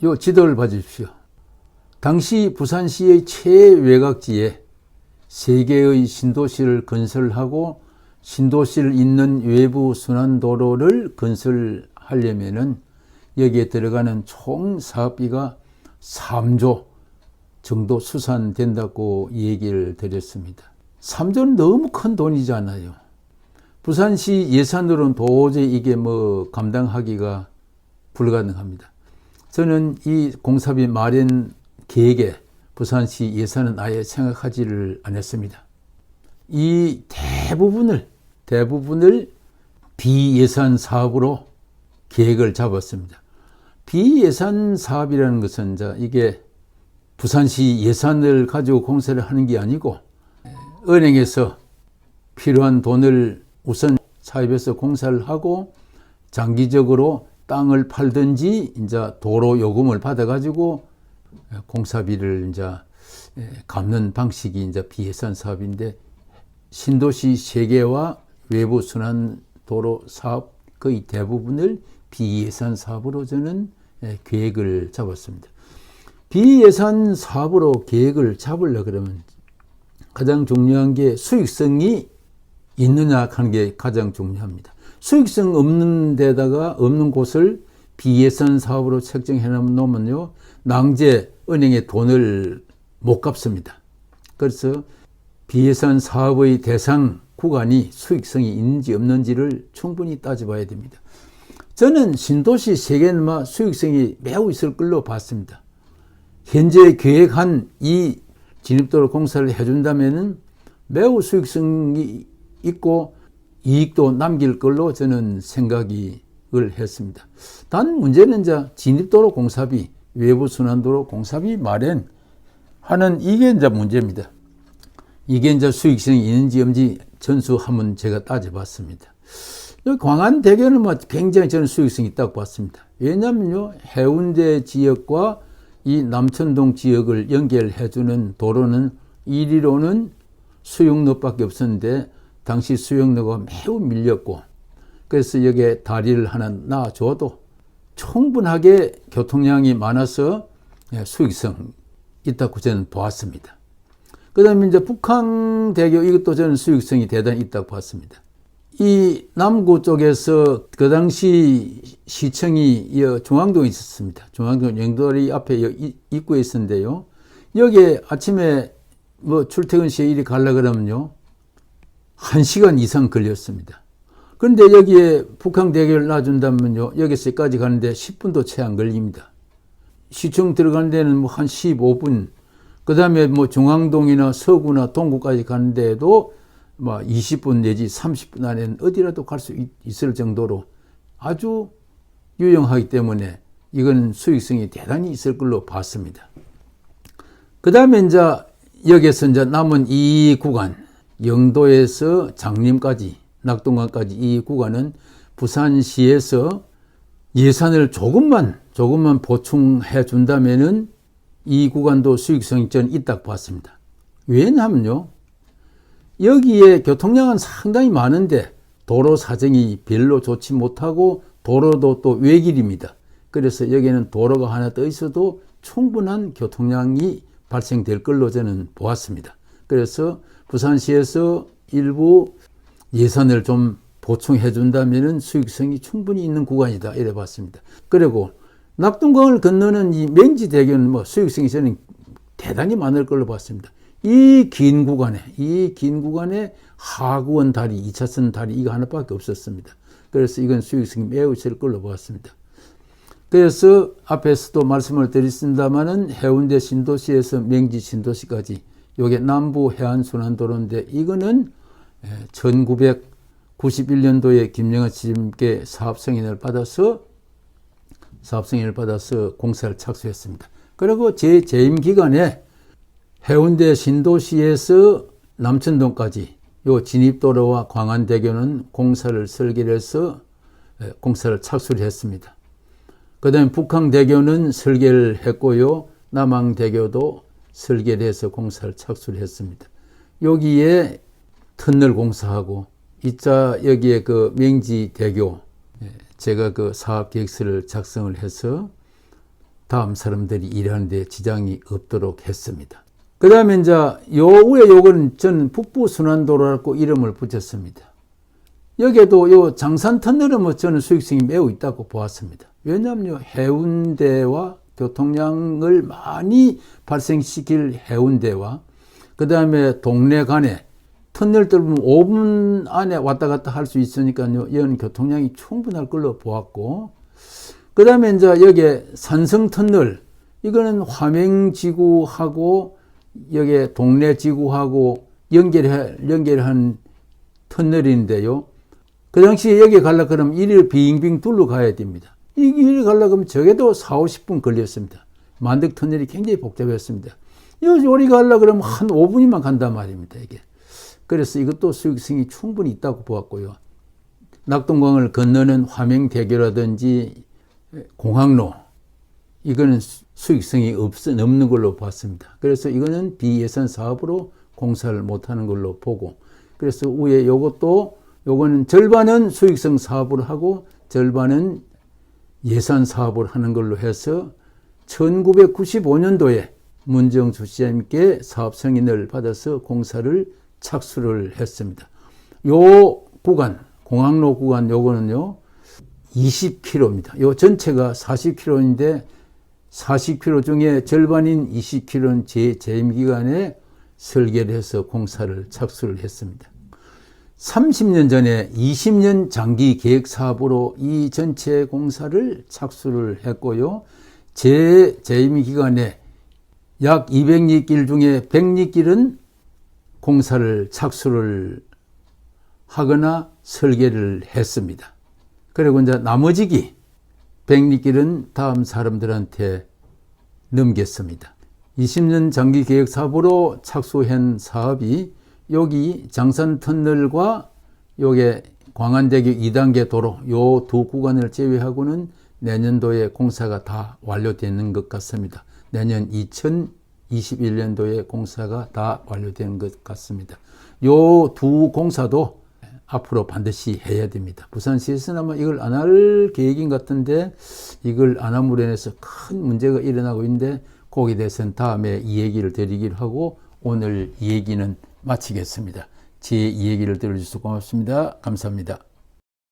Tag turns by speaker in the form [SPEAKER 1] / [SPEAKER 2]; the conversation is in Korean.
[SPEAKER 1] 요 지도를 봐주십시오. 당시 부산시의 최외곽지에 3개의 신도시를 건설하고 신도시를 잇는 외부 순환도로를 건설하려면은 여기에 들어가는 총 사업비가 3조 정도 수산된다고 얘기를 드렸습니다. 3조는 너무 큰 돈이잖아요. 부산시 예산으로는 도저히 이게 감당하기가 불가능합니다. 저는 이 공사비 마련 계획에 부산시 예산은 아예 생각하지를 않았습니다. 이 대부분을 비예산 사업으로 계획을 잡았습니다. 비예산 사업이라는 것은 이게 부산시 예산을 가지고 공사를 하는 게 아니고 은행에서 필요한 돈을 우선 사입해서 공사를 하고 장기적으로 땅을 팔든지 이제 도로 요금을 받아가지고 공사비를 이제 갚는 방식이 이제 비예산 사업인데, 신도시 3개와 외부 순환도로 사업 거의 대부분을 비예산 사업으로 저는 계획을 잡았습니다. 비예산 사업으로 계획을 잡으려 그러면 가장 중요한 게 수익성이 있느냐 하는 게 가장 중요합니다. 수익성 없는 데다가 없는 곳을 비예산 사업으로 책정해 놓으면요, 낭제 은행에 돈을 못 갚습니다. 그래서 비예산 사업의 대상 구간이 수익성이 있는지 없는지를 충분히 따져봐야 됩니다. 저는 신도시 3개는 수익성이 매우 있을 걸로 봤습니다. 현재 계획한 이 진입도로 공사를 해준다면 매우 수익성이 있고 이익도 남길 걸로 저는 생각을 했습니다. 단 문제는 진입도로 공사비, 외부 순환도로 공사비 마련하는 이게 문제입니다. 이게 수익성이 있는지 없는지 전수하면 제가 따져봤습니다. 광안대교는 굉장히 저는 수익성이 있다고 봤습니다. 왜냐하면요, 해운대 지역과 이 남천동 지역을 연결해주는 도로는 1위로는 수영로밖에 없었는데 당시 수영로가 매우 밀렸고, 그래서 여기에 다리를 하나 놔줘도 충분하게 교통량이 많아서 수익성 있다고 저는 보았습니다. 그 다음에 이제 북항대교, 이것도 저는 수익성이 대단히 있다고 봤습니다. 이 남구 쪽에서 그 당시 시청이 중앙동에 있었습니다. 중앙동 영도리 앞에 입구에 있었는데요, 여기에 아침에 출퇴근 시에 이리 가려고 그러면요 1시간 이상 걸렸습니다. 그런데 여기에 북항대교를 놔준다면요, 여기서까지 가는데 10분도 채 안 걸립니다. 시청 들어가는 데는 한 15분, 그 다음에 중앙동이나 서구나 동구까지 가는 데에도 20분 내지 30분 안에는 어디라도 갈 수 있을 정도로 아주 유용하기 때문에 이건 수익성이 대단히 있을 걸로 봤습니다. 그 다음에 여기에서 남은 이 구간, 영도에서 장림까지, 낙동강까지 이 구간은 부산시에서 예산을 조금만 보충해 준다면은 이 구간도 수익성이 저는 있다고 봤습니다. 왜냐하면요, 여기에 교통량은 상당히 많은데 도로 사정이 별로 좋지 못하고 도로도 또 외길입니다. 그래서 여기는 도로가 하나 더 있어도 충분한 교통량이 발생될 걸로 저는 보았습니다. 그래서 부산시에서 일부 예산을 좀 보충해 준다면 수익성이 충분히 있는 구간이다, 이래 봤습니다. 그리고 낙동강을 건너는 이 맹지대교는 수익성이 저는 대단히 많을 걸로 봤습니다. 이 긴 구간에 하구원 다리, 2차선 다리 이거 하나밖에 없었습니다. 그래서 이건 수익성이 매우 있을 걸로 보았습니다. 그래서 앞에서도 말씀을 드렸습니다마는 해운대 신도시에서 맹지 신도시까지 요게 남부 해안순환도로인데, 이거는 1991년도에 김영하 지침께 사업승인을 받아서 공사를 착수했습니다. 그리고 제 재임 기간에 해운대 신도시에서 남천동까지 요 진입도로와 광안대교는 공사를 설계를 해서 공사를 착수를 했습니다. 그 다음에 북항대교는 설계를 했고요, 남항대교도 설계를 해서 공사를 착수를 했습니다. 여기에 터널 공사하고 이자 여기에 그 명지대교 제가 그 사업 계획서를 작성을 해서 다음 사람들이 일하는데 지장이 없도록 했습니다. 그 다음에 이제 요 위에 요거는 저는 북부순환도로라고 이름을 붙였습니다. 여기에도 요 장산 터널은 뭐 저는 수익성이 매우 있다고 보았습니다. 왜냐하면 해운대와 교통량을 많이 발생시킬 해운대와 그 다음에 동네 간에 터널 뚫으면 5분 안에 왔다 갔다 할 수 있으니까요. 이런 교통량이 충분할 걸로 보았고, 그 다음에 이제 여기에 산성터널, 이거는 화명지구하고 여기에 동래지구하고 연결한 터널인데요. 그 당시에 여기 가려고 그러면 이리를 빙빙 둘러 가야 됩니다. 이 길을 가려고 하면 적어도 40-50분 걸렸습니다. 만덕 터널이 굉장히 복잡했습니다. 요리 가려고 그러면 한 5분이면 간단 말입니다, 이게. 그래서 이것도 수익성이 충분히 있다고 보았고요. 낙동강을 건너는 화명대교라든지 공항로, 이거는 수익성이 없는 걸로 봤습니다. 그래서 이거는 비예산 사업으로 공사를 못하는 걸로 보고, 그래서 위에 요거는 절반은 수익성 사업을 하고 절반은 예산 사업을 하는 걸로 해서 1995년도에 문정주 시장님께 사업 승인을 받아서 공사를 착수를 했습니다. 요 구간, 공항로 구간 요거는요, 20km입니다. 요 전체가 40km인데 40km 중에 절반인 20km는 재임 기간에 설계를 해서 공사를 착수를 했습니다. 30년 전에 20년 장기 계획 사업으로 이 전체 공사를 착수를 했고요. 재임 기간에 약 200리길 중에 100리길은 공사를 착수를 하거나 설계를 했습니다. 그리고 이제 나머지기 100리길은 다음 사람들한테 넘겼습니다. 20년 장기 계획 사업으로 착수한 사업이 여기 장산터널과 요게 광안대교 2단계 도로 요 두 구간을 제외하고는 내년도에 공사가 다 완료되는 것 같습니다. 내년 2021년도에 공사가 다 완료되는 것 같습니다. 요 두 공사도 앞으로 반드시 해야 됩니다. 부산시에서는 아마 이걸 안 할 계획인 것 같은데 이걸 안 함으로 인해서 큰 문제가 일어나고 있는데 거기에 대해서는 다음에 이 얘기를 드리기로 하고 오늘 이 얘기는 마치겠습니다. 제 이 얘기를 들어주셔서 고맙습니다. 감사합니다.